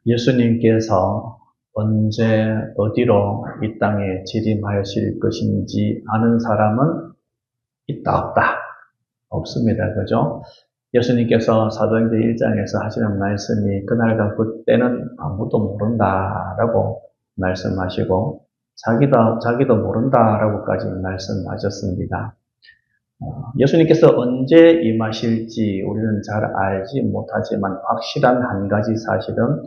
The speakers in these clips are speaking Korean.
예수님께서 언제 어디로 이 땅에 재림하실 것인지 아는 사람은 있다 없다? 없습니다. 그죠? 예수님께서 사도행전 1장에서 하시는 말씀이 그날과 그때는 아무도 모른다라고 말씀하시고 자기도 모른다라고까지 말씀하셨습니다. 예수님께서 언제 임하실지 우리는 잘 알지 못하지만 확실한 한 가지 사실은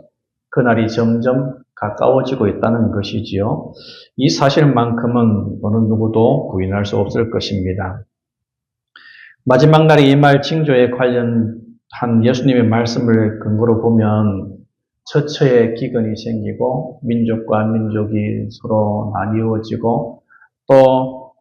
그날이 점점 가까워지고 있다는 것이지요. 이 사실만큼은 어느 누구도 부인할 수 없을 것입니다. 마지막 날에 임할 징조에 관련한 예수님의 말씀을 근거로 보면 처처에 기근이 생기고 민족과 민족이 서로 나뉘어지고 또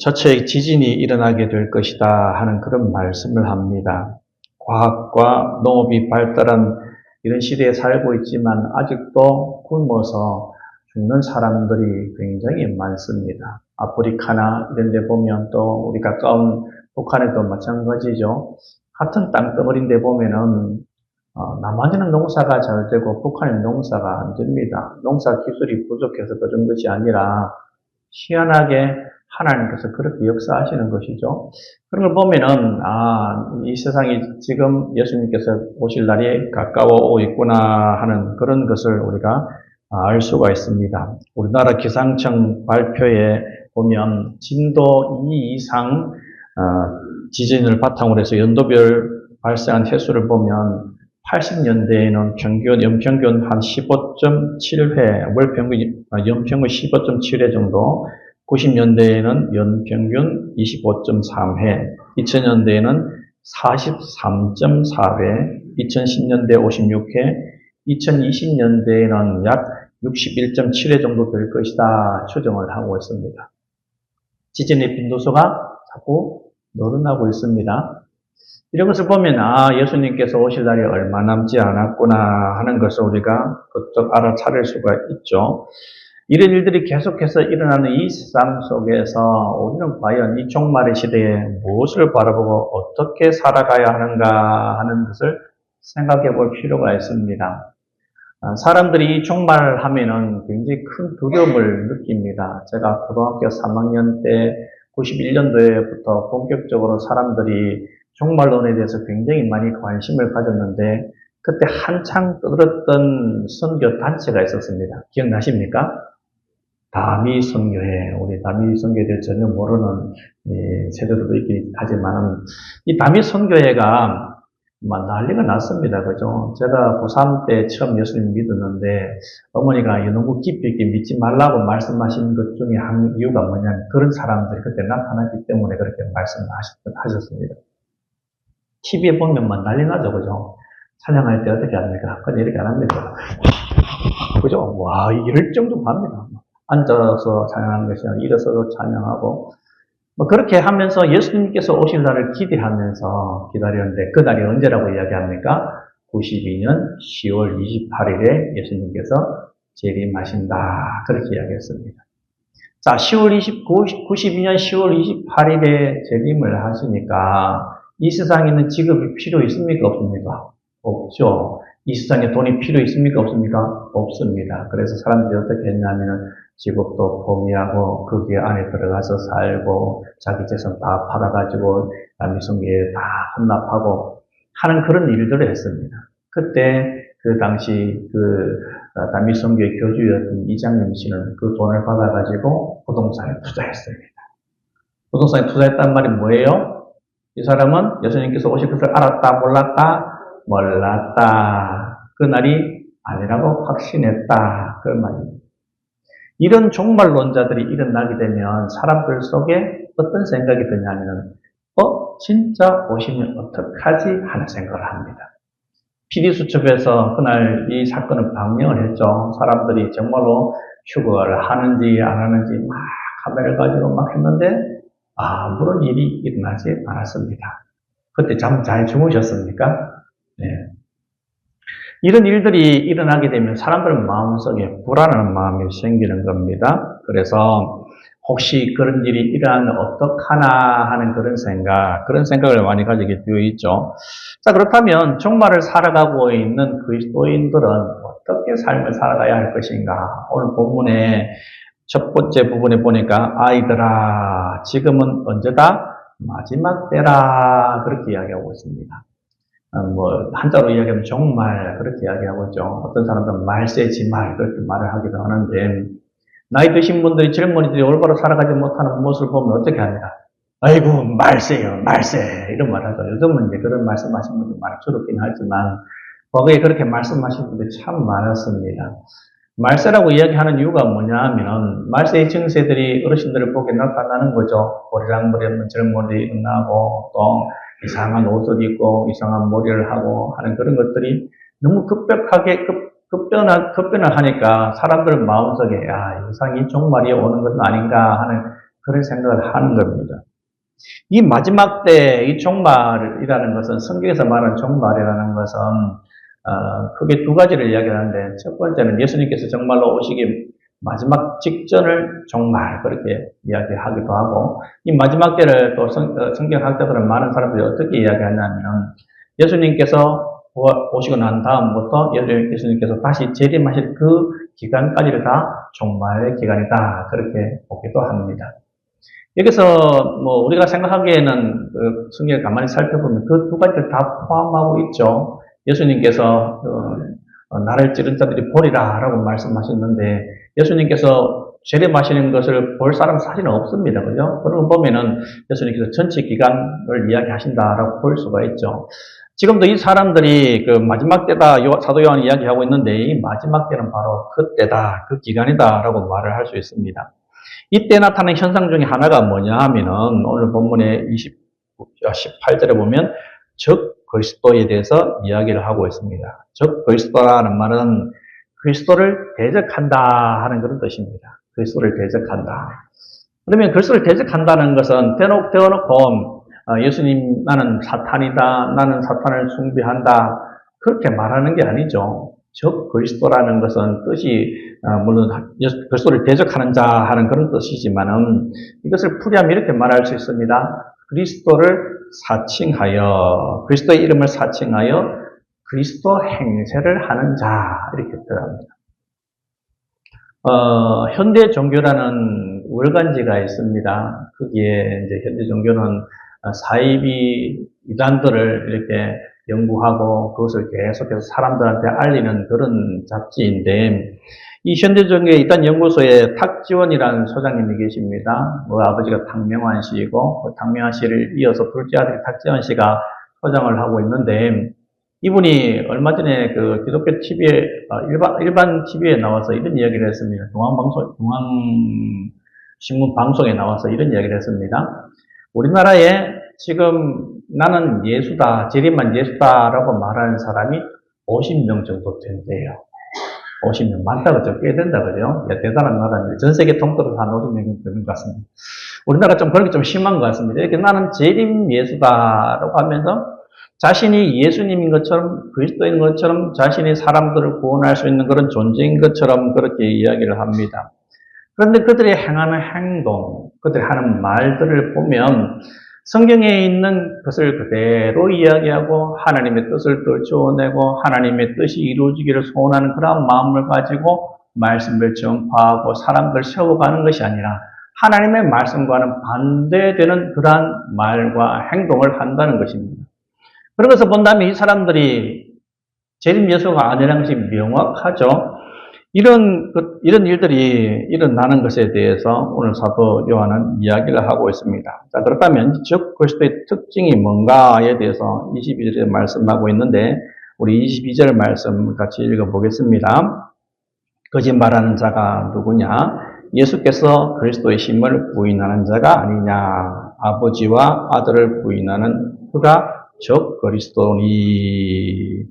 처처에 지진이 일어나게 될 것이다 하는 그런 말씀을 합니다. 과학과 농업이 발달한 이런 시대에 살고 있지만 아직도 굶어서 죽는 사람들이 굉장히 많습니다. 아프리카나 이런 데 보면 또 우리 가까운 북한에도 마찬가지죠. 같은 땅덩어리인데 보면은 남한에는 농사가 잘 되고 북한에는 농사가 안 됩니다. 농사 기술이 부족해서 그런 것이 아니라 희한하게 하나님께서 그렇게 역사하시는 것이죠. 그런 걸 보면은 이 세상이 지금 예수님께서 오실 날이 가까워 오고 있구나 하는 그런 것을 우리가 알 수가 있습니다. 우리나라 기상청 발표에 보면 진도 2 이상 지진을 바탕으로 해서 연도별 발생한 횟수를 보면 80년대에는 연평균 한 15.7회, 연평균 15.7회 정도, 90년대에는 연평균 25.3회, 2000년대에는 43.4회, 2010년대 56회, 2020년대에는 약 61.7회 정도 될 것이다 추정을 하고 있습니다. 지진의 빈도수가 자꾸 늘어나고 있습니다. 이런 것을 보면 예수님께서 오실 날이 얼마 남지 않았구나 하는 것을 우리가 그쪽 알아차릴 수가 있죠. 이런 일들이 계속해서 일어나는 이 세상 속에서 우리는 과연 이 종말의 시대에 무엇을 바라보고 어떻게 살아가야 하는가 하는 것을 생각해 볼 필요가 있습니다. 사람들이 이 종말하면은 굉장히 큰 두려움을 느낍니다. 제가 고등학교 3학년 때 91년도에부터 본격적으로 사람들이 종말론에 대해서 굉장히 많이 관심을 가졌는데 그때 한창 떠들었던 선교 단체가 있었습니다. 기억나십니까? 다미 선교회. 우리 다미 선교에 대해 전혀 모르는 세대들도 있긴 하지만 이 다미 선교회가 난리가 났습니다. 그죠? 제가 고3 때 처음 예수님 믿었는데 어머니가 연구 깊이 있게 믿지 말라고 말씀하신 것 중에 한 이유가 뭐냐면 그런 사람들이 그때 나타났기 때문에 그렇게 말씀하셨습니다. TV에 보면 난리 나죠. 그죠? 찬양할 때 어떻게 합니까? 그냥 이렇게 안 합니다. 그죠? 와, 이럴 정도 합니다. 앉아서 찬양하는 것이 아니라 일어서도 찬양하고 그렇게 하면서 예수님께서 오실 날을 기대하면서 그날이 언제라고 이야기합니까? 92년 10월 28일에 예수님께서 재림하신다. 그렇게 이야기했습니다. 자, 92년 10월 28일에 재림을 하시니까 이 세상에 있는 직업이 필요 있습니까? 없습니까? 없죠. 이 세상에 돈이 필요 있습니까? 없습니까? 없습니다. 그래서 사람들이 어떻게 했냐면은 직업도 포기하고 거기에 안에 들어가서 살고 자기 재산 다 팔아가지고 남이성교에 다 헌납하고 하는 그런 일들을 했습니다. 그때 그 당시 남이성교의 교주였던 이장님 씨는 그 돈을 받아가지고 부동산에 투자했습니다. 부동산에 투자했단 말이 뭐예요? 이 사람은 예수님께서 오실 것을 알았다, 몰랐다? 몰랐다. 그날이 아니라고 확신했다. 그런 말입니다. 이런 종말론자들이 일어나게 되면 사람들 속에 어떤 생각이 드냐면 진짜 오시면 어떡하지? 하는 생각을 합니다. PD수첩에서 그날 이 사건을 방영을 했죠. 사람들이 정말로 휴거를 하는지 안 하는지 막 카메라를 가지고 막 했는데 아무런 일이 일어나지 않았습니다. 그때 잠 잘 주무셨습니까? 네. 이런 일들이 일어나게 되면 사람들 마음속에 불안한 마음이 생기는 겁니다. 그래서 혹시 그런 일이 일어나면 어떡하나 하는 그런 생각을 많이 가지게 되어 있죠. 자, 그렇다면 종말을 살아가고 있는 그리스도인들은 어떻게 삶을 살아가야 할 것인가. 오늘 본문의 첫 번째 부분에 보니까 아이들아 지금은 언제다? 마지막 때라 그렇게 이야기하고 있습니다. 뭐 한자로 이야기하면 종말 그렇게 이야기하고 있죠. 어떤 사람들은 말세지말 그렇게 말을 하기도 하는데 나이 드신 분들이 젊은이들이 올바로 살아가지 못하는 모습을 보면 어떻게 합니까? 아이고 말세요 말세 이런 말 하죠. 요즘은 이제 그런 말씀하시는 분들 많이 줄었긴 하지만 과거에 그렇게 말씀하신 분들이 참 많았습니다. 말세라고 이야기하는 이유가 뭐냐 하면 말세의 증세들이 어르신들을 보게 나타나는 거죠. 머리랑머리 없는 젊은이들이 일어나고 또 이상한 옷을 입고 이상한 머리를 하고 하는 그런 것들이 너무 급격하게 급변을 하니까 사람들 마음속에 야 이상이 종말이 오는 것은 아닌가 하는 그런 생각을 하는 겁니다. 이 마지막 때 이 종말이라는 것은 성경에서 말하는 종말이라는 것은 크게 두 가지를 이야기하는데 첫 번째는 예수님께서 정말로 오시기 마지막 직전을 종말 그렇게 이야기하기도 하고 이 마지막 때를 또 성경학자들은 많은 사람들이 어떻게 이야기하냐면 예수님께서 오시고 난 다음부터 예수님께서 다시 재림하실 그 기간까지를 다 종말의 기간이다 그렇게 보기도 합니다. 여기서 뭐 우리가 생각하기에는 성경을 가만히 살펴보면 그 두 가지를 다 포함하고 있죠. 예수님께서 나를 찌른 자들이 보리라 라고 말씀하셨는데 예수님께서 재림하시는 것을 볼 사람 사실은 없습니다. 그죠? 그런 거 보면은 예수님께서 전체 기간을 이야기하신다라고 볼 수가 있죠. 지금도 이 사람들이 그 마지막 때다 사도 요한이 이야기하고 있는데 이 마지막 때는 바로 그때다, 그 기간이다라고 말을 할 수 있습니다. 이때 나타나는 현상 중에 하나가 뭐냐 하면은 오늘 본문의 18절에 보면 적 그리스도에 대해서 이야기를 하고 있습니다. 적 그리스도라는 말은 그리스도를 대적한다 하는 그런 뜻입니다. 그리스도를 대적한다. 그러면 그리스도를 대적한다는 것은 대놓고 예수님 나는 사탄이다. 나는 사탄을 숭배한다. 그렇게 말하는 게 아니죠. 적 그리스도라는 것은 뜻이 물론 그리스도를 대적하는 자 하는 그런 뜻이지만은 이것을 풀이하면 이렇게 말할 수 있습니다. 그리스도를 사칭하여 그리스도의 이름을 사칭하여 그리스도 행세를 하는 자 이렇게 표현합니다. 현대 종교라는 월간지가 있습니다. 거기에 이제 현대 종교는 사이비 이단들을 이렇게 연구하고 그것을 계속해서 사람들한테 알리는 그런 잡지인데 이 현대 종교의 이단 연구소에 탁지원이라는 소장님이 계십니다. 아버지가 탁명환 씨이고 그 탁명환 씨를 이어서 둘째 아들이 탁지원 씨가 소장을 하고 있는데 이분이 얼마 전에 그 기독교 TV에 일반 TV에 나와서 이런 이야기를 했습니다. 중앙신문 방송에 나와서 이런 이야기를 했습니다. 우리나라에 지금 나는 예수다, 재림한 예수다라고 말하는 사람이 50명 정도 된대요. 50명. 많다고 좀 꽤 된다, 그죠? 대단한 나라인데. 전 세계 통틀어서 한 50명 되는 것 같습니다. 우리나라 좀 그런 게 좀 심한 것 같습니다. 이렇게 나는 재림 예수다라고 하면서 자신이 예수님인 것처럼, 그리스도인 것처럼 자신이 사람들을 구원할 수 있는 그런 존재인 것처럼 그렇게 이야기를 합니다. 그런데 그들이 행하는 행동, 그들이 하는 말들을 보면 성경에 있는 것을 그대로 이야기하고 하나님의 뜻을 떨쳐내고 하나님의 뜻이 이루어지기를 소원하는 그런 마음을 가지고 말씀을 전파하고 사람들을 세워가는 것이 아니라 하나님의 말씀과는 반대되는 그러한 말과 행동을 한다는 것입니다. 그런 것을 본다면 이 사람들이 재림 예수가 아니라는 것이 명확하죠. 이런 일들이 일어나는 것에 대해서 오늘 사도 요한은 이야기를 하고 있습니다. 자, 그렇다면 적 그리스도의 특징이 뭔가에 대해서 22절에 말씀하고 있는데 우리 22절 말씀 같이 읽어보겠습니다. 거짓말하는 자가 누구냐? 예수께서 그리스도의 심을 부인하는 자가 아니냐? 아버지와 아들을 부인하는 그가 적 그리스도니.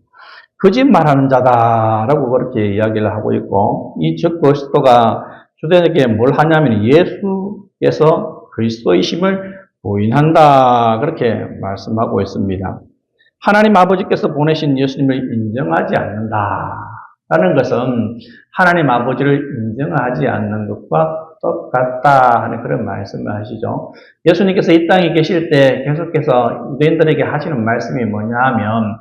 거짓말하는 자다라고 그렇게 이야기를 하고 있고 이 적 그리스도가 주되게 뭘 하냐면 예수께서 그리스도이심을 부인한다 그렇게 말씀하고 있습니다. 하나님 아버지께서 보내신 예수님을 인정하지 않는다라는 것은 하나님 아버지를 인정하지 않는 것과 똑같다 하는 그런 말씀을 하시죠. 예수님께서 이 땅에 계실 때 계속해서 유대인들에게 하시는 말씀이 뭐냐 하면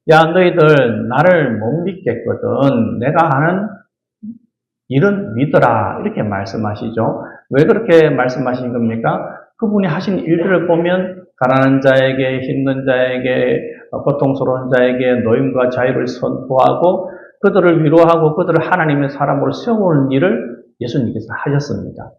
야, 너희들 나를 못 믿겠거든. 내가 하는 일은 믿어라. 이렇게 말씀하시죠. 왜 그렇게 말씀하신 겁니까? 그분이 하신 일들을 보면 가난한 자에게, 힘든 자에게, 고통스러운 자에게 노임과 자유를 선포하고 그들을 위로하고 그들을 하나님의 사람으로 세우는 일을 예수님께서 하셨습니다.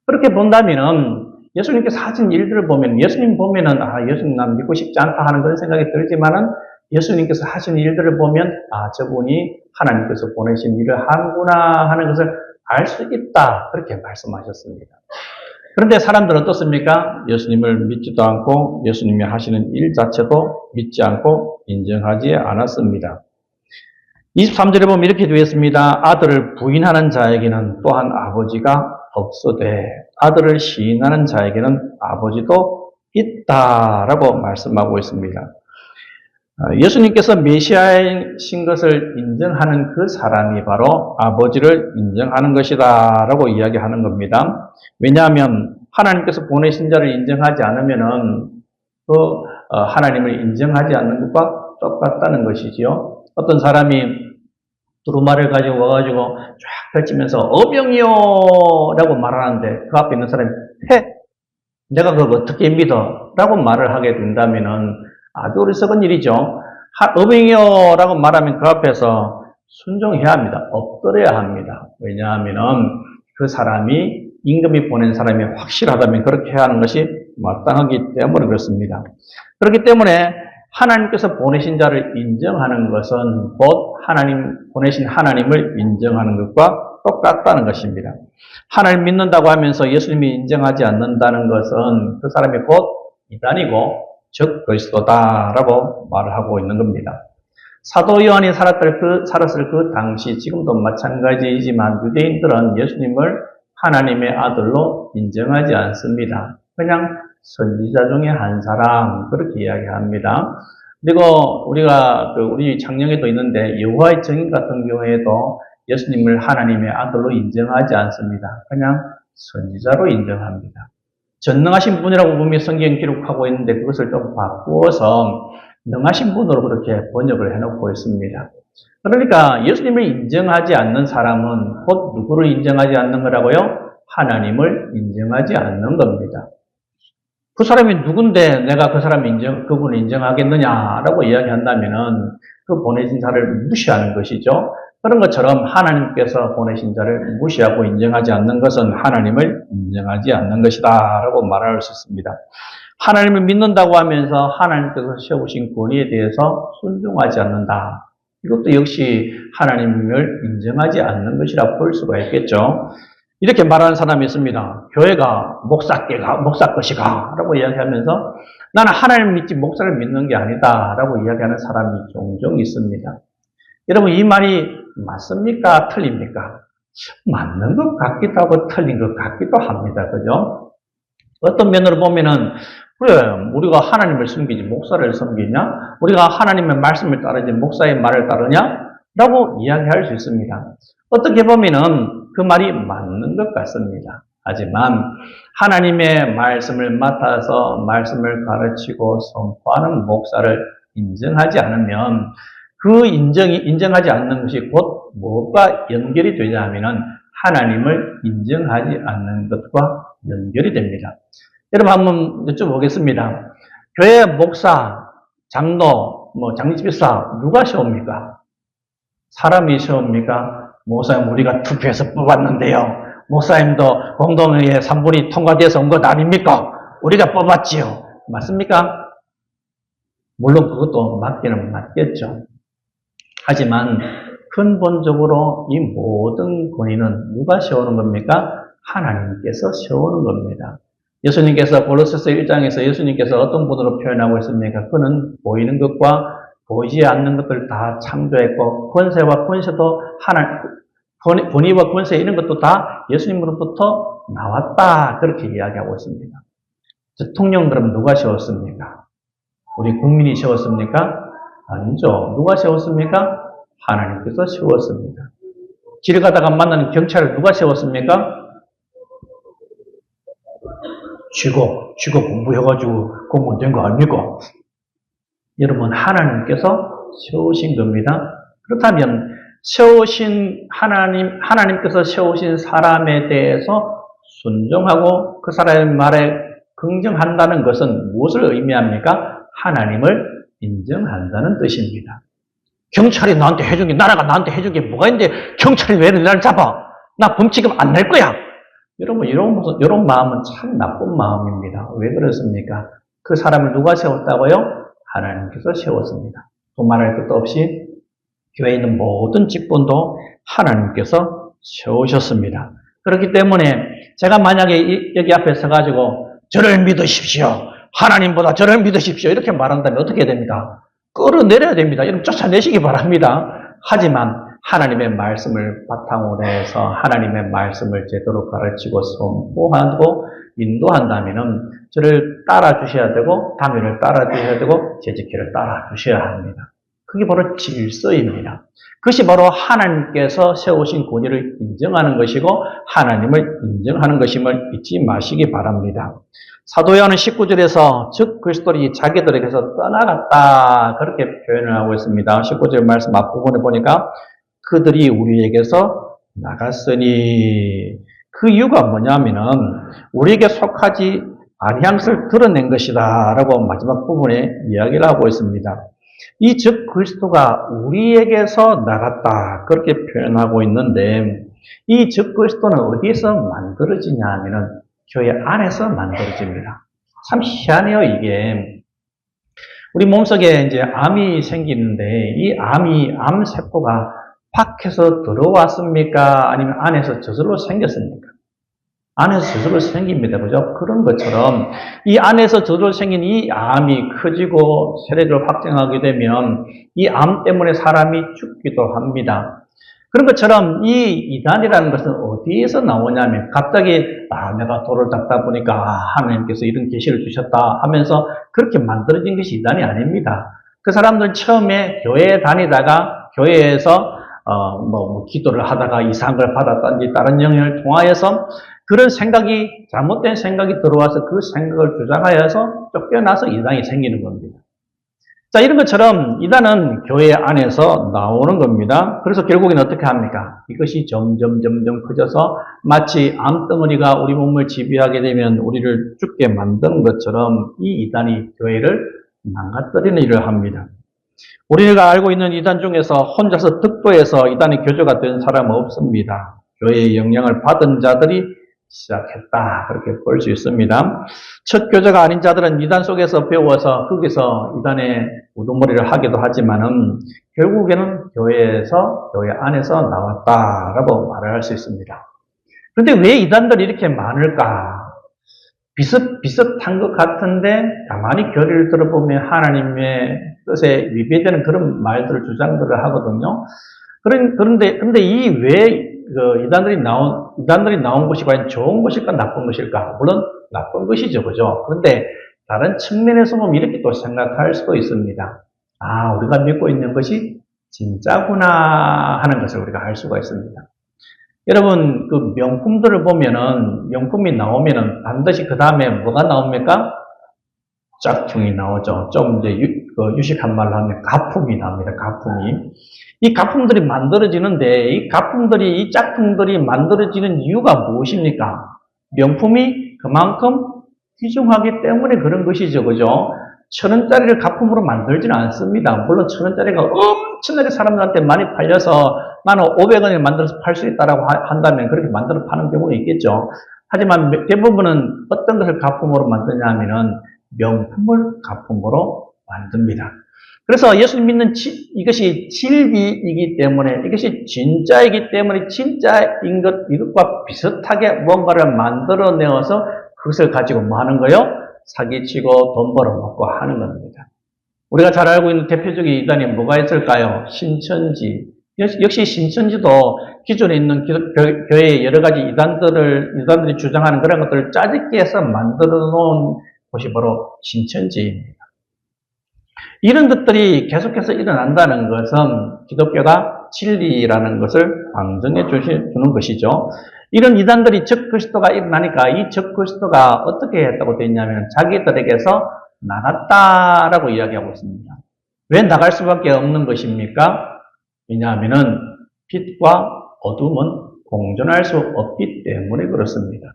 그렇게 본다면은 예수님께서 하신 일들을 보면 예수님 보면은 예수님 난 믿고 싶지 않다 하는 그런 생각이 들지만은 예수님께서 하신 일들을 보면 저분이 하나님께서 보내신 일을 하는구나 하는 것을 알 수 있다 그렇게 말씀하셨습니다. 그런데 사람들은 어떻습니까? 예수님을 믿지도 않고 예수님이 하시는 일 자체도 믿지 않고 인정하지 않았습니다. 23절에 보면 이렇게 되어 있습니다. 아들을 부인하는 자에게는 또한 아버지가 없으되 아들을 시인하는 자에게는 아버지도 있다라고 말씀하고 있습니다. 예수님께서 메시아이신 것을 인정하는 그 사람이 바로 아버지를 인정하는 것이다 라고 이야기하는 겁니다. 왜냐하면 하나님께서 보내신 자를 인정하지 않으면은 하나님을 인정하지 않는 것과 똑같다는 것이지요. 어떤 사람이 두루마리를 가지고 와가지고 쫙 펼치면서 어병이요 라고 말하는데 그 앞에 있는 사람이 내가 그걸 어떻게 믿어? 라고 말을 하게 된다면은 아주 어리석은 일이죠. 어병이요 라고 말하면 그 앞에서 순종해야 합니다. 엎드려야 합니다. 왜냐하면은 그 사람이 임금이 보낸 사람이 확실하다면 그렇게 해야 하는 것이 마땅하기 때문에 그렇습니다. 그렇기 때문에 하나님께서 보내신 자를 인정하는 것은 곧 보내신 하나님을 인정하는 것과 똑같다는 것입니다. 하나님 믿는다고 하면서 예수님이 인정하지 않는다는 것은 그 사람이 곧 이단이고 즉 그리스도다라고 말을 하고 있는 겁니다. 사도 요한이 살았을 그 당시 지금도 마찬가지이지만 유대인들은 예수님을 하나님의 아들로 인정하지 않습니다. 그냥 선지자 중에 한 사람 그렇게 이야기합니다. 그리고 우리 창녕에도 있는데 여호와의 증인 같은 경우에도 예수님을 하나님의 아들로 인정하지 않습니다. 그냥 선지자로 인정합니다. 전능하신 분이라고 분명히 성경 기록하고 있는데 그것을 좀 바꾸어서 능하신 분으로 그렇게 번역을 해놓고 있습니다. 그러니까 예수님을 인정하지 않는 사람은 곧 누구를 인정하지 않는 거라고요? 하나님을 인정하지 않는 겁니다. 그 사람이 누군데 내가 그분을 인정하겠느냐라고 이야기한다면은 그 보내신 자를 무시하는 것이죠. 그런 것처럼 하나님께서 보내신 자를 무시하고 인정하지 않는 것은 하나님을 인정하지 않는 것이다 라고 말할 수 있습니다. 하나님을 믿는다고 하면서 하나님께서 세우신 권위에 대해서 순종하지 않는다. 이것도 역시 하나님을 인정하지 않는 것이라 볼 수가 있겠죠. 이렇게 말하는 사람이 있습니다. 교회가 목사 것이가 라고 이야기하면서 나는 하나님을 믿지 목사를 믿는 게 아니다 라고 이야기하는 사람이 종종 있습니다. 여러분 이 말이 맞습니까? 틀립니까? 맞는 것 같기도 하고 틀린 것 같기도 합니다. 그죠? 어떤 면으로 보면은 그래 우리가 하나님을 섬기지 목사를 섬기냐? 우리가 하나님의 말씀을 따르지 목사의 말을 따르냐? 라고 이야기할 수 있습니다. 어떻게 보면은 그 말이 맞는 것 같습니다. 하지만 하나님의 말씀을 맡아서 말씀을 가르치고 선포하는 목사를 인정하지 않으면 그 인정하지 않는 것이 곧 무엇과 연결이 되냐 하면은 하나님을 인정하지 않는 것과 연결이 됩니다. 여러분 한번 여쭤보겠습니다. 교회 목사, 장로, 장집사 누가 세웁니까? 사람이 세웁니까? 목사님 우리가 투표해서 뽑았는데요. 목사님도 공동회의 3분이 통과돼서 온 것 아닙니까? 우리가 뽑았지요. 맞습니까? 물론 그것도 맞기는 맞겠죠. 하지만 근본적으로 이 모든 권위는 누가 세우는 겁니까? 하나님께서 세우는 겁니다. 예수님께서 골로새서 1장에서 예수님께서 어떤 분으로 표현하고 있습니까? 그는 보이는 것과 보이지 않는 것들 다 창조했고 권세와 권세도 권위와 권세 이런 것도 다 예수님으로부터 나왔다 그렇게 이야기하고 있습니다. 대통령 그럼 누가 세웠습니까? 우리 국민이 세웠습니까? 아니죠. 누가 세웠습니까? 하나님께서 세웠습니다. 길 가다가 만나는 경찰을 누가 세웠습니까? 쥐가 공부해가지고 공무원 된 거 아닙니까? 여러분 하나님께서 세우신 겁니다. 그렇다면 세우신 하나님께서 세우신 사람에 대해서 순종하고 그 사람의 말에 긍정한다는 것은 무엇을 의미합니까? 하나님을 인정한다는 뜻입니다. 경찰이 나한테 해준 게, 나라가 나한테 해준 게 뭐가 있는데 경찰이 왜 나를 잡아? 나 범칙금 안 낼 거야. 여러분, 이런 마음은 참 나쁜 마음입니다. 왜 그렇습니까? 그 사람을 누가 세웠다고요? 하나님께서 세웠습니다. 또 말할 것도 없이 교회에 있는 모든 직분도 하나님께서 세우셨습니다. 그렇기 때문에 제가 만약에 여기 앞에 서가지고 저를 믿으십시오. 하나님보다 저를 믿으십시오. 이렇게 말한다면 어떻게 됩니까? 끌어내려야 됩니다. 여러분 쫓아내시기 바랍니다. 하지만 하나님의 말씀을 바탕으로 해서 하나님의 말씀을 제대로 가르치고 선포하고 인도한다면 저를 따라주셔야 되고 당연을 따라주셔야 되고 제지키를 따라주셔야 합니다. 그게 바로 질서입니다. 그것이 바로 하나님께서 세우신 권위를 인정하는 것이고 하나님을 인정하는 것임을 잊지 마시기 바랍니다. 사도 요한은 19절에서 즉 그리스도인이 자기들에게서 떠나갔다 그렇게 표현을 하고 있습니다. 19절 말씀 앞부분에 보니까 그들이 우리에게서 나갔으니 그 이유가 뭐냐면은 우리에게 속하지 아니한 것을 드러낸 것이다 라고 마지막 부분에 이야기를 하고 있습니다. 이 즉 그리스도가 우리에게서 나갔다 그렇게 표현하고 있는데 이 즉 그리스도는 어디에서 만들어지냐 하면은 교회 안에서 만들어집니다. 참 희한해요, 이게. 우리 몸속에 이제 암이 생기는데 이 암세포가 밖에서 들어왔습니까? 아니면 안에서 저절로 생겼습니까? 안에서 저절로 생깁니다. 그죠? 그런 것처럼 이 안에서 저절로 생긴 이 암이 커지고 세례를 확장하게 되면 이 암 때문에 사람이 죽기도 합니다. 그런 것처럼 이 이단이라는 것은 어디에서 나오냐면 갑자기 내가 돌을 닦다 보니까 하나님께서 이런 계시를 주셨다 하면서 그렇게 만들어진 것이 이단이 아닙니다. 그 사람들은 처음에 교회에 다니다가 교회에서 기도를 하다가 이상한 걸 받았다든지 다른 영향을 통하여서 그런 생각이 잘못된 생각이 들어와서 그 생각을 주장하여서 쫓겨나서 이단이 생기는 겁니다. 자, 이런 것처럼 이단은 교회 안에서 나오는 겁니다. 그래서 결국엔 어떻게 합니까? 이것이 점점 커져서 마치 암덩어리가 우리 몸을 지배하게 되면 우리를 죽게 만드는 것처럼 이 이단이 교회를 망가뜨리는 일을 합니다. 우리가 알고 있는 이단 중에서 혼자서 득도해서 이단의 교주가 된 사람은 없습니다. 교회의 영향을 받은 자들이 시작했다. 그렇게 볼 수 있습니다. 첫 교제가 아닌 자들은 이단 속에서 배워서 거기서 이단의 우두머리를 하기도 하지만은 결국에는 교회 안에서 나왔다라고 말을 할 수 있습니다. 그런데 왜 이단들이 이렇게 많을까? 비슷한 것 같은데 가만히 교리를 들어보면 하나님의 뜻에 위배되는 그런 말들을 주장들을 하거든요. 그런데 이 왜 이단들이 나온 것이 과연 좋은 것일까 나쁜 것일까? 물론 나쁜 것이죠, 그죠? 그런데 다른 측면에서 보면 이렇게 또 생각할 수도 있습니다. 우리가 믿고 있는 것이 진짜구나 하는 것을 우리가 알 수가 있습니다. 여러분, 그 명품들을 보면은, 명품이 나오면은 반드시 그 다음에 뭐가 나옵니까? 짝퉁이 나오죠. 좀 이제 유식한 말로 하면 가품이 나옵니다. 가품이. 이 가품들이 만들어지는데 이 짝퉁들이 만들어지는 이유가 무엇입니까? 명품이 그만큼 귀중하기 때문에 그런 것이죠. 그죠? 1,000원짜리를 가품으로 만들지는 않습니다. 물론 1,000원짜리가 엄청나게 사람들한테 많이 팔려서 나는 500원에 만들어서 팔 수 있다라고 한다면 그렇게 만들어 파는 경우는 있겠죠. 하지만 대부분은 어떤 것을 가품으로 만드냐 하면은 명품을 가품으로 만듭니다. 그래서 예수님 믿는 이것이 진리이기 때문에 이것이 진짜이기 때문에 진짜인 이것과 비슷하게 뭔가를 만들어내어서 그것을 가지고 뭐 하는 거예요? 사기치고 돈 벌어먹고 하는 겁니다. 우리가 잘 알고 있는 대표적인 이단이 뭐가 있을까요? 신천지. 역시 신천지도 기존에 있는 교회의 여러 가지 이단들이 주장하는 그런 것들을 짜집게 해서 만들어 놓은 곳이 바로 신천지입니다. 이런 것들이 계속해서 일어난다는 것은 기독교가 진리라는 것을 방증해 주는 것이죠. 이런 이단들이 적그리스도가 일어나니까 이 적그리스도가 어떻게 했다고 되어 있냐면 자기들에게서 나갔다라고 이야기하고 있습니다. 왜 나갈 수밖에 없는 것입니까? 왜냐하면은 빛과 어둠은 공존할 수 없기 때문에 그렇습니다.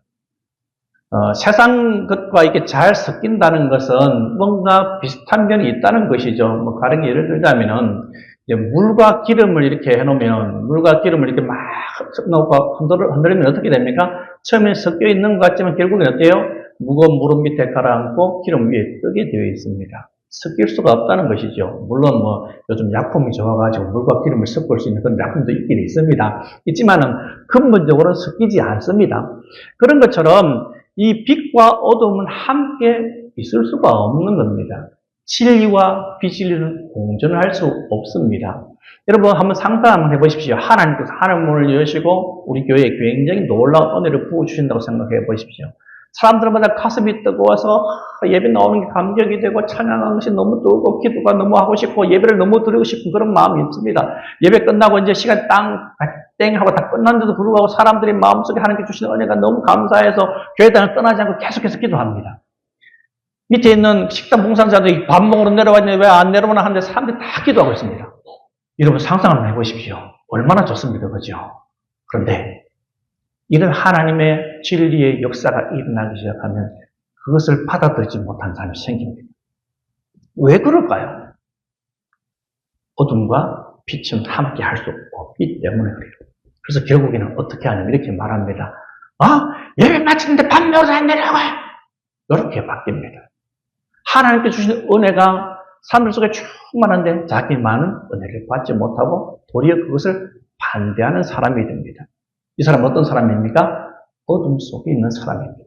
세상 것과 이렇게 잘 섞인다는 것은 뭔가 비슷한 면이 있다는 것이죠. 뭐 다른 예를 들자면은 물과 기름을 이렇게 해놓으면 물과 기름을 이렇게 막 넣고 흔들면 어떻게 됩니까? 처음에 섞여 있는 것 같지만 결국엔 어때요? 무거운 물은 밑에 가라앉고 기름 위에 뜨게 되어 있습니다. 섞일 수가 없다는 것이죠. 물론 뭐 요즘 약품이 좋아가지고 물과 기름을 섞을 수 있는 그런 약품도 있긴 있습니다. 있지만은 근본적으로는 섞이지 않습니다. 그런 것처럼 이 빛과 어둠은 함께 있을 수가 없는 겁니다. 진리와 비진리는 공존을 할 수 없습니다. 여러분 한번 상상 한번 해보십시오. 하나님께서 하늘문을 여시고 우리 교회에 굉장히 놀라운 은혜를 부어주신다고 생각해 보십시오. 사람들마다 가슴이 뜨거워서 예배 나오는 게 감격이 되고 찬양하는 것이 너무 뜨겁고 기도가 너무 하고 싶고 예배를 너무 드리고 싶은 그런 마음이 있습니다. 예배 끝나고 이제 시간 땡 하고 다 끝났는데도 불구하고 사람들이 마음속에 하나님께 주시는 은혜가 너무 감사해서 교회당을 떠나지 않고 계속해서 기도합니다. 밑에 있는 식당 봉사자들이 밥 먹으러 내려왔는데 왜 안 내려오나 하는데 사람들이 다 기도하고 있습니다. 여러분 상상 한번 해보십시오. 얼마나 좋습니까? 그죠? 그런데 이런 하나님의 진리의 역사가 일어나기 시작하면 그것을 받아들이지 못한 사람이 생깁니다. 왜 그럴까요? 어둠과 빛은 함께 할 수 없기 때문에 그래요. 그래서 결국에는 어떻게 하냐면 이렇게 말합니다. 예배 마치는데 밥 먹어서 안 내려가요. 이렇게 바뀝니다. 하나님께 주시는 은혜가 사람들 속에 충만한데 자기만은 은혜를 받지 못하고 도리어 그것을 반대하는 사람이 됩니다. 이 사람은 어떤 사람입니까? 어둠 속에 있는 사람입니다.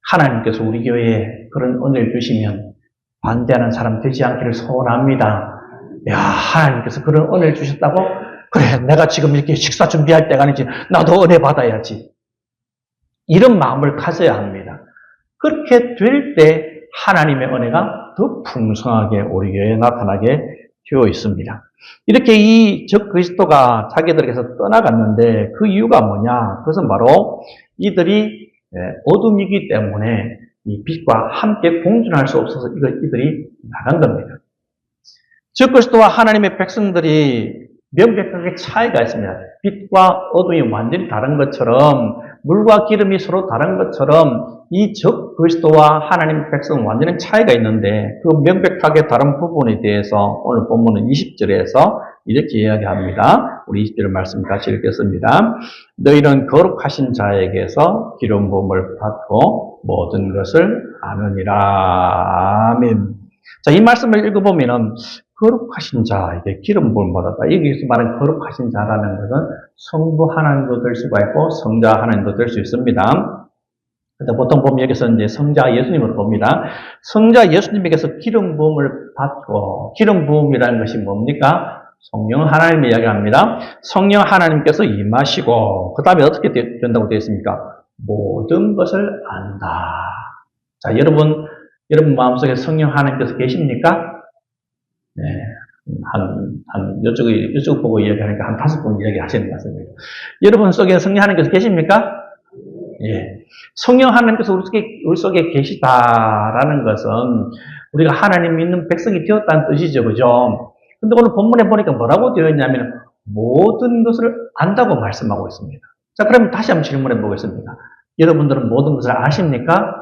하나님께서 우리 교회에 그런 은혜를 주시면 반대하는 사람 되지 않기를 소원합니다. 야, 하나님께서 그런 은혜를 주셨다고? 그래, 내가 지금 이렇게 식사 준비할 때가 아니지. 나도 은혜 받아야지. 이런 마음을 가져야 합니다. 그렇게 될 때 하나님의 은혜가 더 풍성하게 우리 교회에 나타나게 되어 있습니다. 이렇게 이 적그리스도가 자기들에게서 떠나갔는데 그 이유가 뭐냐? 그것은 바로 이들이 어둠이기 때문에 이 빛과 함께 공존할 수 없어서 이들이 나간 겁니다. 적그리스도와 하나님의 백성들이 명백하게 차이가 있습니다. 빛과 어둠이 완전히 다른 것처럼 물과 기름이 서로 다른 것처럼 이 적그리스도와 하나님의 백성은 완전히 차이가 있는데 그 명백하게 다른 부분에 대해서 오늘 본문은 20절에서 이렇게 이야기합니다. 우리 20절 말씀 다시 읽겠습니다. 너희는 거룩하신 자에게서 기름 부음을 받고 모든 것을 아느니라. 아멘. 자, 이 말씀을 읽어보면은 거룩하신 자, 이게 기름 부음을 받았다. 여기서 말하는 거룩하신 자라는 것은 성부 하나님도 될 수가 있고 성자 하나님도 될 수 있습니다. 근데 보통 보면 여기서 이제 성자 예수님을 봅니다. 성자 예수님에게서 기름 부음을 받고, 기름 부음이라는 것이 뭡니까? 성령 하나님을 이야기합니다. 성령 하나님께서 임하시고, 그 다음에 어떻게 된다고 되어 있습니까? 모든 것을 안다. 자, 여러분 마음속에 성령 하나님께서 계십니까? 네. 이쪽 보고 이야기하니까 한 5번 이야기 하시는 것 같습니다. 여러분 속에 성령 하나님께서 계십니까? 예. 성령 하나님께서 우리 속에 계시다라는 것은 우리가 하나님 믿는 백성이 되었다는 뜻이죠. 그죠? 근데 오늘 본문에 보니까 뭐라고 되어 있냐면 모든 것을 안다고 말씀하고 있습니다. 자, 그러면 다시 한번 질문해 보겠습니다. 여러분들은 모든 것을 아십니까?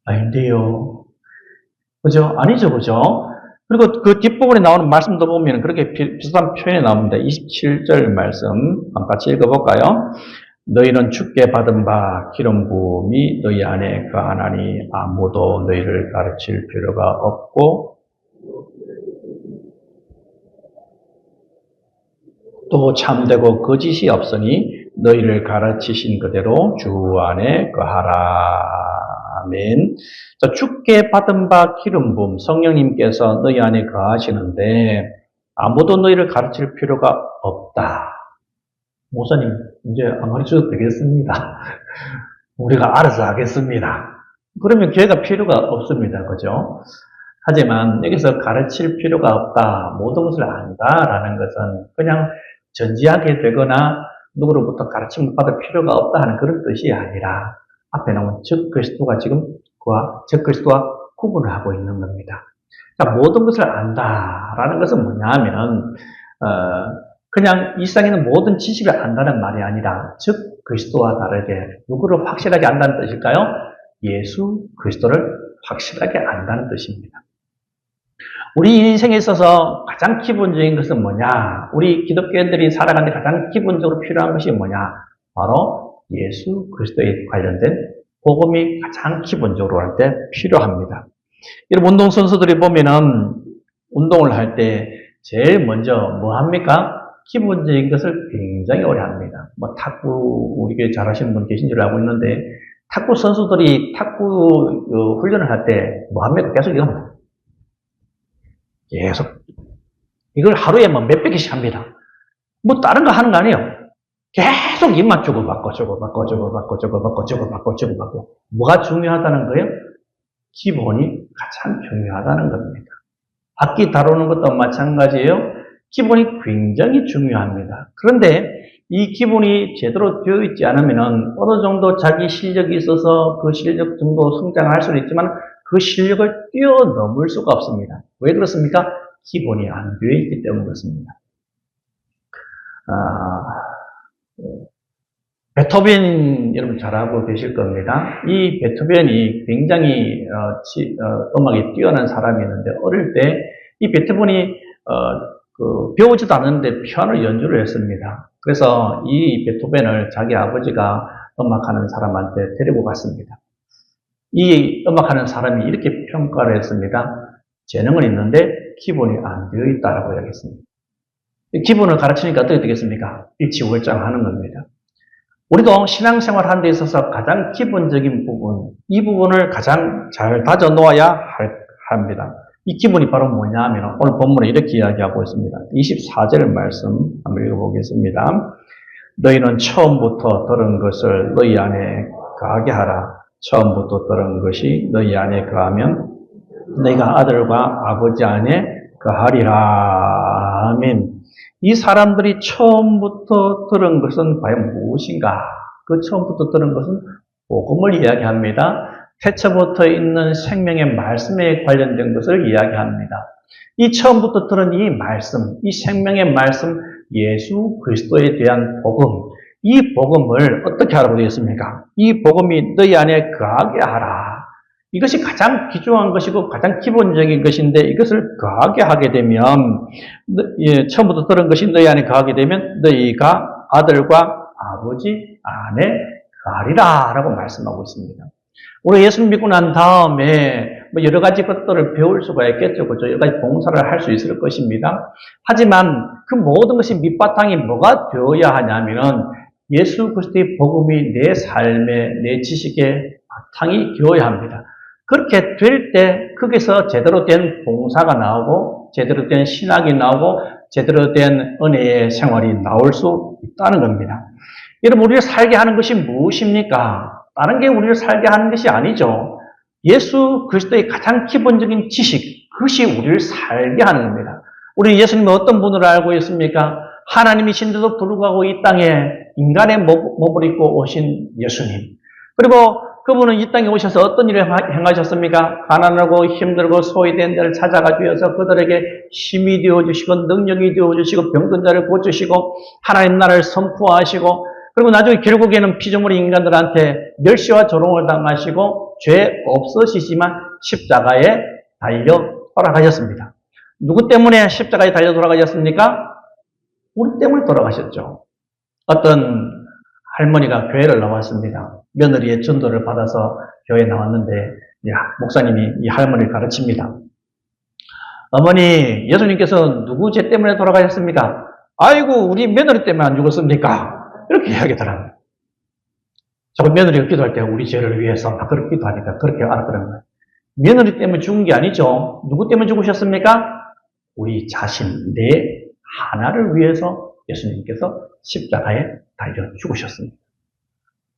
아닌데요. 그죠? 아니죠. 그죠? 그리고 그 뒷부분에 나오는 말씀도 보면 그렇게 비슷한 표현이 나옵니다. 27절 말씀 한번 같이 읽어볼까요? 너희는 주께 받은 바 기름 부음이 너희 안에 거하나니 아무도 너희를 가르칠 필요가 없고 또 참되고 거짓이 없으니 너희를 가르치신 그대로 주 안에 거하라. 아멘. 자, 주께 받은 바 기름 부음, 성령님께서 너희 안에 거하시는데 아무도 너희를 가르칠 필요가 없다. 목사님, 이제 안 가르쳐도 되겠습니다. 우리가 알아서 하겠습니다. 그러면 교회가 필요가 없습니다. 그죠? 하지만 여기서 가르칠 필요가 없다, 모든 것을 안다라는 것은 그냥 전지하게 되거나 누구로부터 가르침을 받을 필요가 없다 하는 그런 뜻이 아니라 앞에 나온 적그리스도가 지금 그와 적그리스도와 구분을 하고 있는 겁니다. 자, 모든 것을 안다라는 것은 뭐냐 하면, 그냥 이 세상에 있는 모든 지식을 안다는 말이 아니라, 즉, 그리스도와 다르게 누구를 확실하게 안다는 뜻일까요? 예수 그리스도를 확실하게 안다는 뜻입니다. 우리 인생에 있어서 가장 기본적인 것은 뭐냐? 우리 기독교인들이 살아가는데 가장 기본적으로 필요한 것이 뭐냐? 바로 예수 그리스도에 관련된 복음이 가장 기본적으로 할 때 필요합니다. 이런 운동선수들이 보면은 운동을 할 때 제일 먼저 뭐 합니까? 기본적인 것을 굉장히 오래 합니다. 뭐 탁구, 우리 잘 하시는 분 계신 줄 알고 있는데, 탁구 선수들이 탁구 훈련을 할 때 뭐 합니까? 계속 이거 합니다. 계속. 이걸 하루에 뭐 몇백 개씩 합니다. 뭐 다른 거 하는 거 아니에요. 계속 입만 주고받고, 주고받고, 주고받고, 주고받고, 주고받고, 주고받고. 뭐가 중요하다는 거예요? 기본이 가장 중요하다는 겁니다. 악기 다루는 것도 마찬가지예요. 기본이 굉장히 중요합니다. 그런데 이 기본이 제대로 되어 있지 않으면 어느 정도 자기 실력이 있어서 그 실력 정도 성장할 수는 있지만 그 실력을 뛰어넘을 수가 없습니다. 왜 그렇습니까? 기본이 안 되어 있기 때문에 그렇습니다. 베토벤 여러분 잘 알고 계실 겁니다. 이 베토벤이 굉장히 음악이 뛰어난 사람이었는데 어릴 때 이 베토벤이 배우지도 않았는데 피아노 연주를 했습니다. 그래서 이 베토벤을 자기 아버지가 음악하는 사람한테 데리고 갔습니다. 이 음악하는 사람이 이렇게 평가를 했습니다. 재능은 있는데 기본이 안 되어 있다라고 이야기했습니다. 기본을 가르치니까 어떻게 되겠습니까? 일치월장하는 겁니다. 우리도 신앙생활 하는 데 있어서 가장 기본적인 부분, 이 부분을 가장 잘 다져 놓아야 합니다. 이 기본이 바로 뭐냐 하면 오늘 본문에 이렇게 이야기하고 있습니다. 24절 말씀 한번 읽어보겠습니다. 너희는 처음부터 들은 것을 너희 안에 거하게 하라. 처음부터 들은 것이 너희 안에 거하면 너희가 아들과 아버지 안에 거하리라. 아멘. 이 사람들이 처음부터 들은 것은 과연 무엇인가? 그 처음부터 들은 것은 복음을 이야기합니다. 태초부터 있는 생명의 말씀에 관련된 것을 이야기합니다. 이 처음부터 들은 이 말씀, 이 생명의 말씀, 예수 그리스도에 대한 복음, 이 복음을 어떻게 하라고 되어 있습니까? 이 복음이 너희 안에 거하게 하라. 이것이 가장 귀중한 것이고 가장 기본적인 것인데 이것을 거하게 하게 되면 처음부터 들은 것이 너희 안에 거하게 되면 너희가 아들과 아버지 안에 거하리라 라고 말씀하고 있습니다. 우리 예수님 믿고 난 다음에 여러 가지 것들을 배울 수가 있겠죠. 그렇죠? 여러 가지 봉사를 할 수 있을 것입니다. 하지만 그 모든 것이 밑바탕이 뭐가 되어야 하냐면은 예수 그리스도의 복음이 내 삶의, 내 지식의 바탕이 되어야 합니다. 그렇게 될 때 거기서 제대로 된 봉사가 나오고 제대로 된 신학이 나오고 제대로 된 은혜의 생활이 나올 수 있다는 겁니다. 여러분 우리를 살게 하는 것이 무엇입니까? 다른 게 우리를 살게 하는 것이 아니죠. 예수 그리스도의 가장 기본적인 지식, 그것이 우리를 살게 하는 겁니다. 우리 예수님은 어떤 분을 알고 있습니까? 하나님이신데도 불구하고 이 땅에 인간의 몸을 입고 오신 예수님. 그리고 그분은 이 땅에 오셔서 어떤 일을 행하셨습니까? 가난하고 힘들고 소외된 자를 찾아가 주셔서 그들에게 힘이 되어주시고 능력이 되어주시고 병든 자를 고치시고 하나님 나라를 선포하시고 그리고 나중에 결국에는 피조물의 인간들한테 멸시와 조롱을 당하시고 죄 없으시지만 십자가에 달려 돌아가셨습니다. 누구 때문에 십자가에 달려 돌아가셨습니까? 우리 때문에 돌아가셨죠. 어떤 할머니가 교회를 나왔습니다. 며느리의 전도를 받아서 교회에 나왔는데 목사님이 이 할머니를 가르칩니다. 어머니, 예수님께서 누구 죄 때문에 돌아가셨습니까? 아이고, 우리 며느리 때문에 안 죽었습니까? 이렇게 이야기하더라고요. 자꾸 며느리가 기도할 때 우리 죄를 위해서 막 그렇게 기도하니까 그렇게 알아들은 며느리 때문에 죽은 게 아니죠. 누구 때문에 죽으셨습니까? 우리 자신, 내 하나를 위해서 예수님께서 십자가에 달려 죽으셨습니다.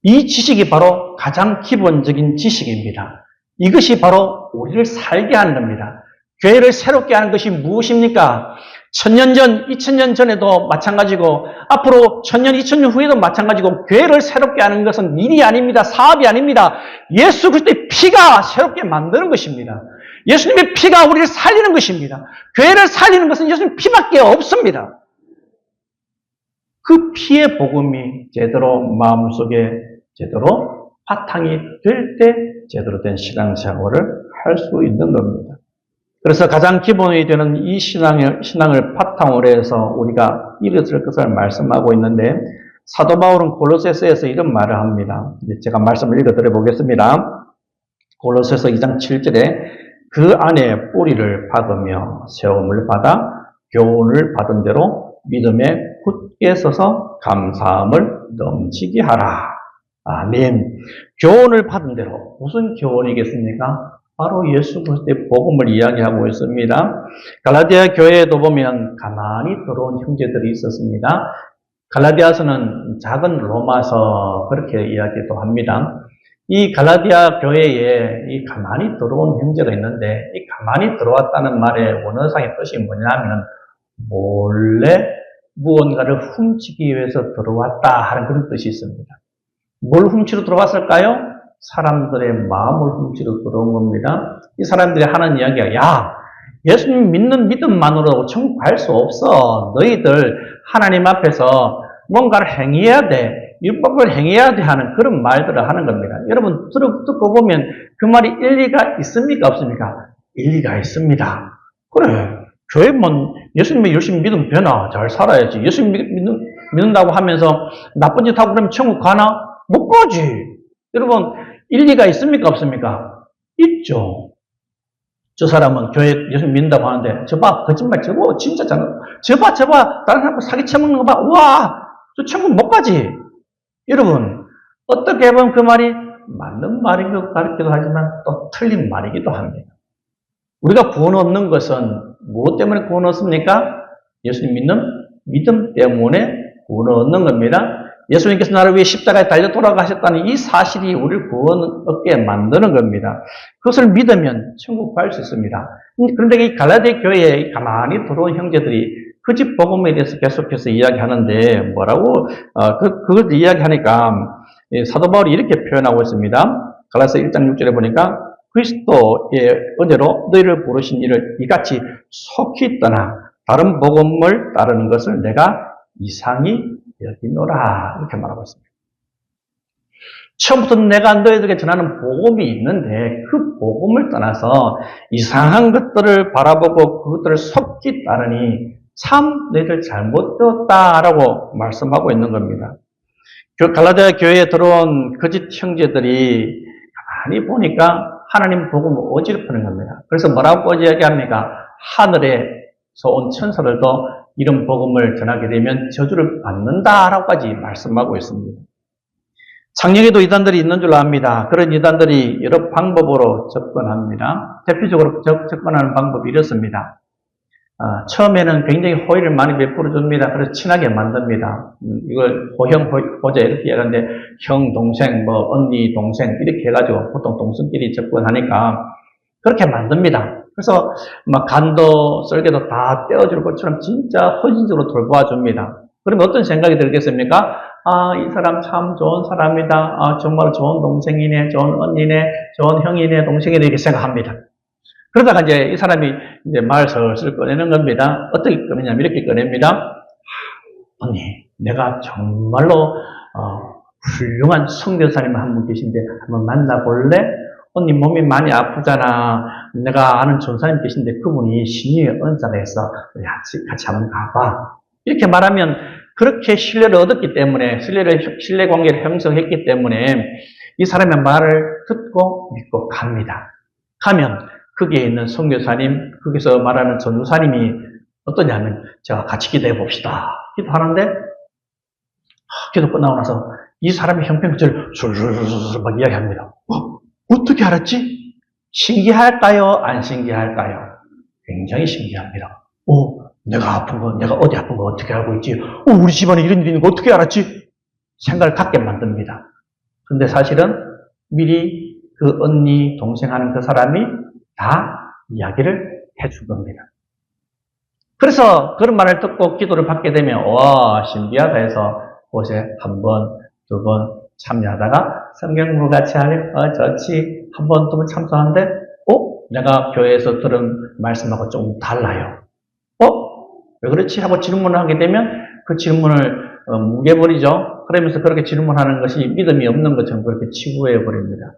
이 지식이 바로 가장 기본적인 지식입니다. 이것이 바로 우리를 살게 하는 겁니다. 교회를 새롭게 하는 것이 무엇입니까? 1000년 전, 2000년 전에도 마찬가지고 앞으로 1000년, 2000년 후에도 마찬가지고 교회를 새롭게 하는 것은 일이 아닙니다. 사업이 아닙니다. 예수 그리스도의 피가 새롭게 만드는 것입니다. 예수님의 피가 우리를 살리는 것입니다. 교회를 살리는 것은 예수님 피밖에 없습니다. 그 피의 복음이 제대로 마음속에 제대로 바탕이 될 때 제대로 된 신앙생활을 할 수 있는 겁니다. 그래서 가장 기본이 되는 이 신앙을 바탕으로 해서 우리가 이루어질 것을 말씀하고 있는데 사도 바울은 골로새서에서 이런 말을 합니다. 제가 말씀을 읽어드려 보겠습니다. 골로새서 2장 7절에 그 안에 뿌리를 박으며 세움을 받아 교훈을 받은 대로 믿음에 굳게 서서 감사함을 넘치게 하라. 아멘. 교훈을 받은 대로 무슨 교훈이겠습니까? 바로 예수 그리스도의 복음을 이야기하고 있습니다. 갈라디아 교회에도 보면 가만히 들어온 형제들이 있었습니다. 갈라디아서는 작은 로마서 그렇게 이야기도 합니다. 이 갈라디아 교회에 이 가만히 들어온 형제가 있는데 이 가만히 들어왔다는 말의 원어상의 뜻이 뭐냐면 몰래 무언가를 훔치기 위해서 들어왔다 하는 그런 뜻이 있습니다. 뭘 훔치러 들어왔을까요? 사람들의 마음을 훔치러 들어온 겁니다. 이 사람들이 하는 이야기가 야 예수님 믿는 믿음만으로 천국 갈 수 없어. 너희들 하나님 앞에서 뭔가를 행해야 돼. 율법을 행해야 돼 하는 그런 말들을 하는 겁니다. 여러분 듣고 보면 그 말이 일리가 있습니까 없습니까? 일리가 있습니다. 그래 교회만 예수님을 열심히 믿으면 되나? 잘 살아야지. 예수님 믿는다고 하면서 나쁜 짓 하고 그러면 천국 가나? 못 가지. 여러분 일리가 있습니까 없습니까? 있죠. 저 사람은 교회 예수님 믿는다고 하는데 저봐 거짓말 저거 진짜 저봐 다른 사람 사기 쳐먹는 거 봐. 우와 저 천국 못 가지. 여러분 어떻게 보면 그 말이 맞는 말이기도 하지만 또 틀린 말이기도 합니다. 우리가 구원 얻는 것은 무엇 때문에 구원 얻습니까? 예수님 믿는 믿음 때문에 구원 얻는 겁니다. 예수님께서 나를 위해 십자가에 달려 돌아가셨다는 이 사실이 우리를 구원 얻게 만드는 겁니다. 그것을 믿으면 천국 갈 수 있습니다. 그런데 이 갈라디아 교회에 가만히 들어온 형제들이 그 집 복음에 대해서 계속해서 이야기하는데 뭐라고 그걸 이야기하니까 사도 바울이 이렇게 표현하고 있습니다. 갈라디아 1장 6절에 보니까 그리스도의 은혜로 너희를 부르신 이를 이같이 속히 떠나 다른 복음을 따르는 것을 내가 이상히 여기노라 이렇게 말하고 있습니다. 처음부터 내가 너희들에게 전하는 복음이 있는데 그 복음을 떠나서 이상한 것들을 바라보고 그것들을 속히 따르니 참 너희들 잘못되었다라고 말씀하고 있는 겁니다. 갈라디아 교회에 들어온 거짓 형제들이 가만히 보니까 하나님 복음을 어지럽히는 겁니다. 그래서 뭐라고 이야기합니까? 하늘에서 온 천사들도 이런 복음을 전하게 되면 저주를 받는다라고까지 말씀하고 있습니다. 창녕에도 이단들이 있는 줄 압니다. 그런 이단들이 여러 방법으로 접근합니다. 대표적으로 접근하는 방법이 이렇습니다. 처음에는 굉장히 호의를 많이 베풀어 줍니다. 그래서 친하게 만듭니다. 이걸 호형, 호자 이렇게 얘기하는데 형, 동생, 언니, 동생 이렇게 해가지고 보통 동성끼리 접근하니까 그렇게 만듭니다. 그래서 막 간도 썰개도 다 떼어줄 것처럼 진짜 헌신적으로 돌보아줍니다. 그러면 어떤 생각이 들겠습니까? 이 사람 참 좋은 사람이다. 정말 좋은 동생이네, 좋은 언니네, 좋은 형이네, 동생이네 이렇게 생각합니다. 그러다가 이제 이 사람이 이제 말을 슬슬 꺼내는 겁니다. 어떻게 꺼내냐면 이렇게 꺼냅니다. 언니, 내가 정말로 훌륭한 성교사님 한 분 계신데 한번 만나볼래? 언니 몸이 많이 아프잖아. 내가 아는 전사님 계신데 그분이 신유의 은사가 있어. 같이 한번 가봐. 이렇게 말하면 그렇게 신뢰를 얻었기 때문에 신뢰 관계를 형성했기 때문에 이 사람의 말을 듣고 믿고 갑니다. 가면 거기에 있는 선교사님, 거기서 말하는 전도사님이 어떠냐면 제가 같이 기도해 봅시다. 기도하는데 기도 끝나고 나서 이 사람의 형편을 술술술 막 이야기합니다. 어떻게 알았지? 신기할까요? 안 신기할까요? 굉장히 신기합니다. 내가 아픈 거, 내가 어디 아픈 거 어떻게 알고 있지? 우리 집안에 이런 일이 있는 거 어떻게 알았지? 생각을 갖게 만듭니다. 그런데 사실은 미리 그 언니, 동생 하는 그 사람이 다 이야기를 해준 겁니다. 그래서 그런 말을 듣고 기도를 받게 되면 와 신비하다 해서 곳에 한 번, 두 번 참여하다가 성경 공부 같이 하면 좋지 한 번, 두 번 참석하는데 내가 교회에서 들은 말씀하고 좀 달라요. 왜 그렇지? 하고 질문을 하게 되면 그 질문을 뭉개버리죠. 그러면서 그렇게 질문하는 것이 믿음이 없는 것처럼 그렇게 치부해버립니다.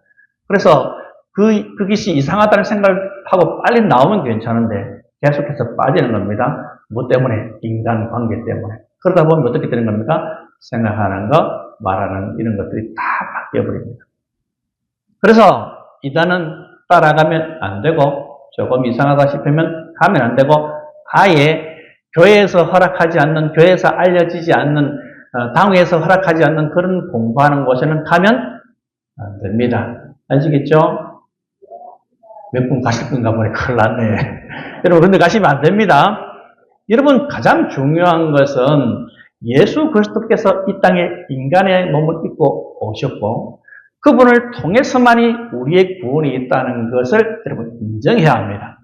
그래서 그것이 이상하다는 생각을 하고 빨리 나오면 괜찮은데 계속해서 빠지는 겁니다. 뭐 때문에? 인간관계 때문에. 그러다 보면 어떻게 되는 겁니까? 생각하는 것, 말하는 이런 것들이 다 바뀌어버립니다. 그래서 이단은 따라가면 안 되고 조금 이상하다 싶으면 가면 안 되고 아예 교회에서 허락하지 않는, 교회에서 알려지지 않는, 당회에서 허락하지 않는 그런 공부하는 곳에는 가면 안 됩니다. 아시겠죠? 몇 분 가실 건가 보네. 큰일 났네. 여러분, 근데 가시면 안 됩니다. 여러분, 가장 중요한 것은 예수 그리스도께서 이 땅에 인간의 몸을 입고 오셨고, 그분을 통해서만이 우리의 구원이 있다는 것을 여러분 인정해야 합니다.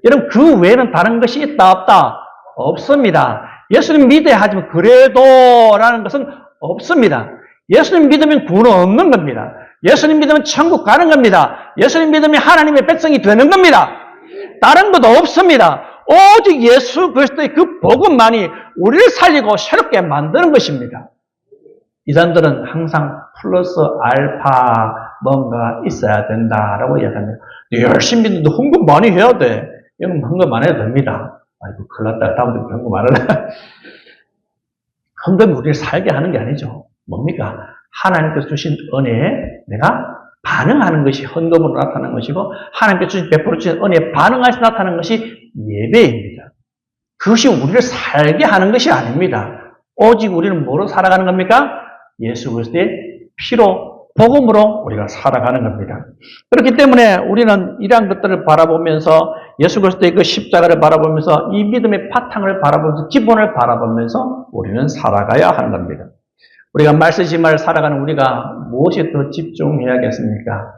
여러분, 그 외에는 다른 것이 있다, 없다? 없습니다. 예수님 믿어야 하지만 그래도 라는 것은 없습니다. 예수님 믿으면 구원은 없는 겁니다. 예수님 믿으면 천국 가는 겁니다. 예수님 믿으면 하나님의 백성이 되는 겁니다. 다른 것도 없습니다. 오직 예수 그리스도의 그 복음만이 우리를 살리고 새롭게 만드는 것입니다. 이단들은 항상 플러스 알파 뭔가 있어야 된다라고 이야기합니다. 열심히 믿는데 헌금 많이 해야 돼. 여러분 헌금 안 해도 됩니다. 아이고 큰일 났다. 다음부터 헌금 안 할래. 헌금이 우리를 살게 하는 게 아니죠. 뭡니까? 하나님께서 주신 은혜에 내가 반응하는 것이 헌금으로 나타나는 것이고 하나님께서 주신 베풀어 주신 은혜에 반응해서 나타나는 것이 예배입니다. 그것이 우리를 살게 하는 것이 아닙니다. 오직 우리는 뭐로 살아가는 겁니까? 예수 그리스도의 피로 복음으로 우리가 살아가는 겁니다. 그렇기 때문에 우리는 이러한 것들을 바라보면서 예수 그리스도의 그 십자가를 바라보면서 이 믿음의 바탕을 바라보면서 기본을 바라보면서 우리는 살아가야 하는 겁니다. 우리가 말씀을 살아가는 우리가 무엇에 더 집중해야겠습니까?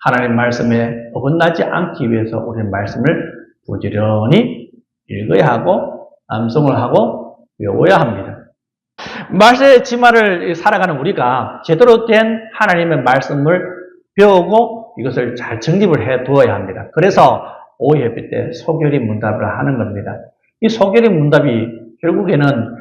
하나님 말씀에 어긋나지 않기 위해서 우리는 말씀을 부지런히 읽어야 하고 암송을 하고 외워야 합니다. 말씀의 지마를 살아가는 우리가 제대로 된 하나님의 말씀을 배우고 이것을 잘 정립을 해 두어야 합니다. 그래서 오예배 때 소결의 문답을 하는 겁니다. 이 소결의 문답이 결국에는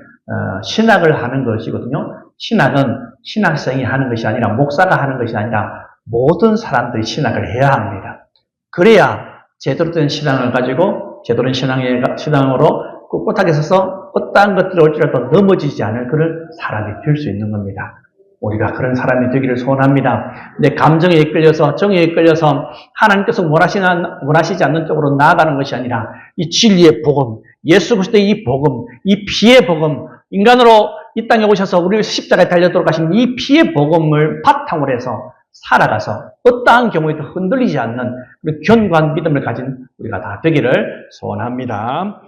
신학을 하는 것이거든요. 신학은 신학생이 하는 것이 아니라 목사가 하는 것이 아니라 모든 사람들이 신학을 해야 합니다. 그래야 제대로 된 신앙을 가지고 제대로 된 신앙으로 꿋꿋하게 서서 어떠한 것들이 올지라도 넘어지지 않을 그런 사람이 될 수 있는 겁니다. 우리가 그런 사람이 되기를 소원합니다. 내 감정에 이끌려서 정의에 이끌려서 하나님께서 원하시지 않는 쪽으로 나아가는 것이 아니라 이 진리의 복음, 예수 그리스도의 이 복음, 이 피의 복음, 인간으로 이 땅에 오셔서 우리를 십자가에 달려 돌아가신 이 피의 복음을 바탕으로 해서 살아가서 어떠한 경우에도 흔들리지 않는 견고한 믿음을 가진 우리가 다 되기를 소원합니다.